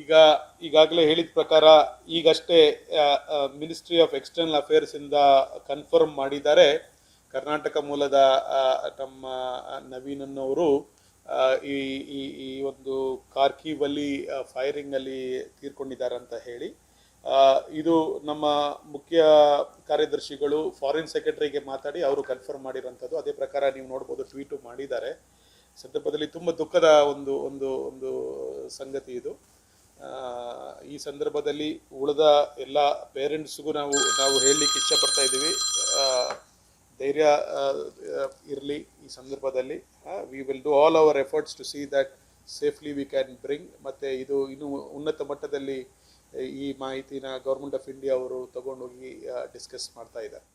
ಈಗ ಈಗಾಗಲೇ ಹೇಳಿದ ಪ್ರಕಾರ ಈಗಷ್ಟೇ ಮಿನಿಸ್ಟ್ರಿ ಆಫ್ ಎಕ್ಸ್ಟರ್ನಲ್ ಅಫೇರ್ಸ್ ಇಂದ ಕನ್ಫರ್ಮ್ ಮಾಡಿದ್ದಾರೆ ಕರ್ನಾಟಕ ಮೂಲದ ನಮ್ಮ ನವೀನ್ ಅನ್ನೋರು ಈ ಈ ಈ ಒಂದು ಕಾರ್ಕಿವ್ ಅಲ್ಲಿ ಫೈರಿಂಗ್ ಅಲ್ಲಿ ತೀರ್ಕೊಂಡಿದ್ದಾರೆ ಅಂತ ಹೇಳಿ. ಇದು ನಮ್ಮ ಮುಖ್ಯ ಕಾರ್ಯದರ್ಶಿಗಳು ಫಾರಿನ್ ಸೆಕ್ರೆಟರಿಗೆ ಮಾತಾಡಿ ಅವರು ಕನ್ಫರ್ಮ್ ಮಾಡಿರೋಂಥದ್ದು. ಅದೇ ಪ್ರಕಾರ ನೀವು ನೋಡ್ಬೋದು, ಟ್ವೀಟು ಮಾಡಿದ್ದಾರೆ. ಸಂದರ್ಭದಲ್ಲಿ ತುಂಬ ದುಃಖದ ಒಂದು ಒಂದು ಒಂದು ಸಂಗತಿ ಇದು. ಈ ಸಂದರ್ಭದಲ್ಲಿ ಉಳಿದ ಎಲ್ಲ ಪೇರೆಂಟ್ಸ್ಗೂ ನಾವು ಹೇಳಲಿಕ್ಕೆ ಇಷ್ಟಪಡ್ತಾ ಇದ್ದೀವಿ, ಧೈರ್ಯ ಇರಲಿ. ಈ ಸಂದರ್ಭದಲ್ಲಿ we will do all our efforts to see that safely we can bring. ಮತ್ತು ಇದು ಇನ್ನೂ ಉನ್ನತ ಮಟ್ಟದಲ್ಲಿ ಈ ಮಾಹಿತಿನ ಗೌರ್ಮೆಂಟ್ ಆಫ್ ಇಂಡಿಯಾ ಅವರು ತಗೊಂಡೋಗಿ ಡಿಸ್ಕಸ್ ಮಾಡ್ತಾ ಇದ್ದಾರೆ.